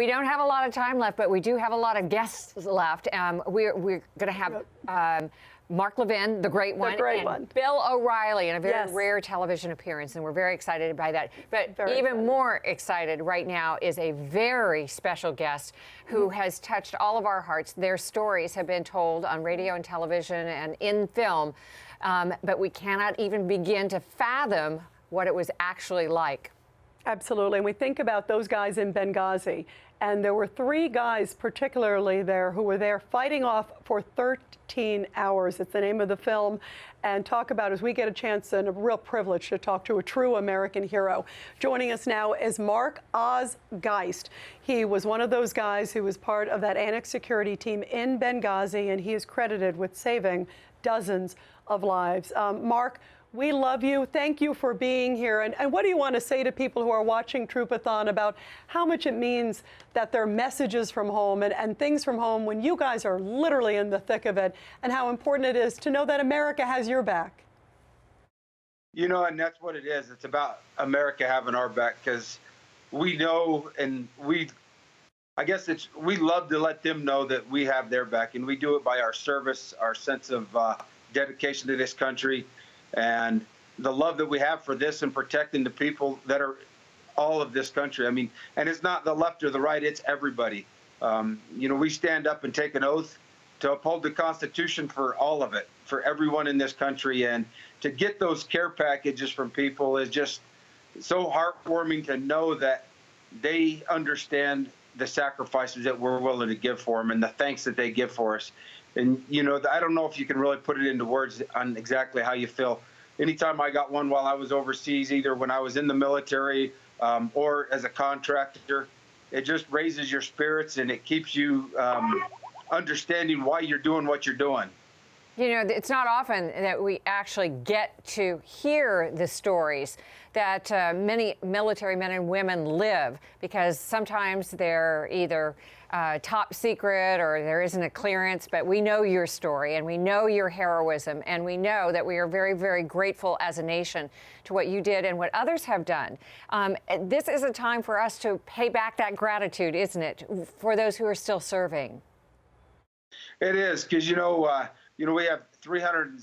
We don't have a lot of time left, but we do have a lot of guests left. We're going to have Mark Levin, the great one, and Bill O'Reilly in a very rare television appearance, and we're very excited by that. But even more excited right now is a very special guest who has touched all of our hearts. Their stories have been told on radio and television and in film, but we cannot even begin to fathom what it was actually like. Absolutely. And we think about those guys in Benghazi. And there were 3 guys particularly there who were there fighting off for 13 hours. It's the name of the film. And talk about, as we get a chance and a real privilege to talk to a true American hero. Joining us now is Mark Oz Geist. He was one of those guys who was part of that annex security team in Benghazi, and he is credited with saving dozens of lives. Mark, we love you. Thank you for being here. And what do you want to say to people who are watching Troopathon about how much it means that there are messages from home and things from home when you guys are literally in the thick of it, and how important it is to know that America has your back? You know, and that's what it is. It's about America having our back, because we know, and we love to let them know that we have their back, and we do it by our service, our sense of dedication to this country, and the love that we have for this and protecting the people that are all of this country. I mean, and it's not the left or the right, it's everybody. You know, we stand up and take an oath to uphold the Constitution for all of it, for everyone in this country. And to get those care packages from people is just so heartwarming to know that they understand the sacrifices that we're willing to give for them and the thanks that they give for us. And, you know, I don't know if you can really put it into words on exactly how you feel. Anytime I got one while I was overseas, either when I was in the military or as a contractor, it just raises your spirits and it keeps you understanding why you're doing what you're doing. You know, it's not often that we actually get to hear the stories that many military men and women live, because sometimes they're either top secret or there isn't a clearance, but we know your story and we know your heroism, and we know that we are very, very grateful as a nation to what you did and what others have done. This is a time for us to pay back that gratitude, isn't it, for those who are still serving? It is, because, you know, we have 300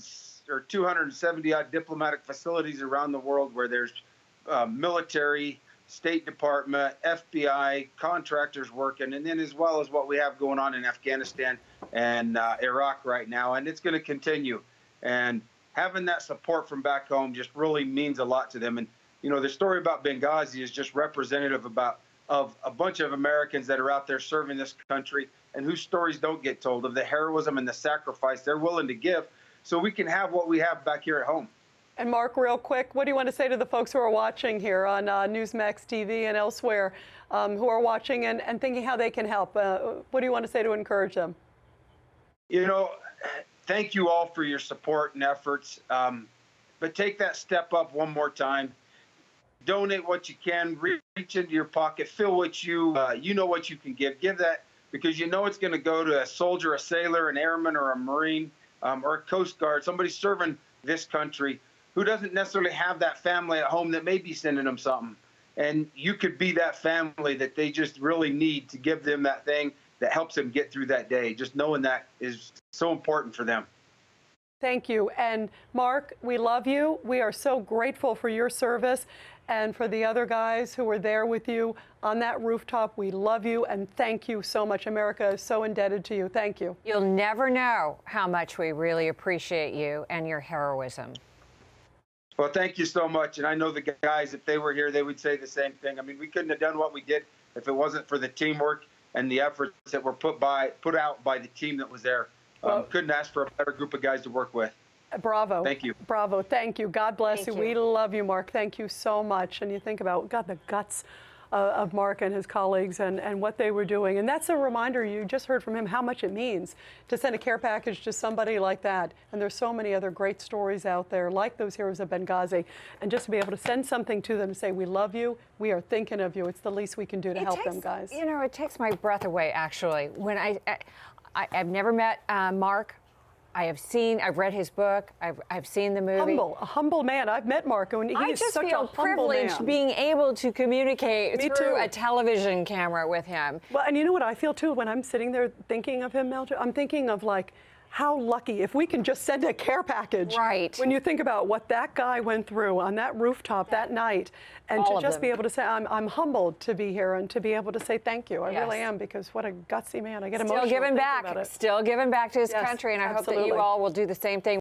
or 270 odd diplomatic facilities around the world where there's military, State Department, FBI, contractors working, and then as well as what we have going on in Afghanistan and Iraq right now, and it's going to continue. And having that support from back home just really means a lot to them. And, you know, the story about Benghazi is just representative of a bunch of Americans that are out there serving this country and whose stories don't get told, of the heroism and the sacrifice they're willing to give so we can have what we have back here at home. And Mark, real quick, what do you want to say to the folks who are watching here on Newsmax TV and elsewhere, who are watching and thinking how they can help? What do you want to say to encourage them? You know, thank you all for your support and efforts, but take that step up one more time. Donate what you can, reach into your pocket, fill what you know what you can give. Give that, because you know it's going to go to a soldier, a sailor, an airman, or a Marine, or a Coast Guard, somebody serving this country who doesn't necessarily have that family at home that may be sending them something. And you could be that family that they just really need to give them that thing that helps them get through that day. Just knowing that is so important for them. Thank you. And Mark, we love you. We are so grateful for your service and for the other guys who were there with you on that rooftop. We love you and thank you so much. America is so indebted to you. Thank you. You'll never know how much we really appreciate you and your heroism. Well, thank you so much. And I know the guys, if they were here, they would say the same thing. I mean, we couldn't have done what we did if it wasn't for the teamwork and the efforts that were put out by the team that was there. Couldn't ask for a better group of guys to work with. Bravo. Thank you. Bravo. Thank you. God bless you. We love you, Mark. Thank you so much. And you think about, God, the guts of Mark and his colleagues and what they were doing. And that's a reminder, you just heard from him, how much it means to send a care package to somebody like that. And there's so many other great stories out there like those heroes of Benghazi. And just to be able to send something to them to say, we love you, we are thinking of you. It's the least we can do to help them, guys. You know, it takes my breath away, actually. When I've never met Mark, I've read his book, I've seen the movie. A humble man. I've met Marco, and I he's just such feel a humble privileged man. being able to communicate Me through too. a television camera with him. Well, and you know what I feel too when I'm sitting there thinking of him, Mildred? I'm thinking of like, how lucky if we can just send a care package. Right. When you think about what that guy went through on that rooftop that night, and All to of just them. be able to say, I'm humbled to be here and to be able to say thank you. I Yes. really am, because what a gutsy man. I get Still emotional giving thinking back, about it. still giving back to his Yes, country, and I hope that absolutely. you all will do the same thing.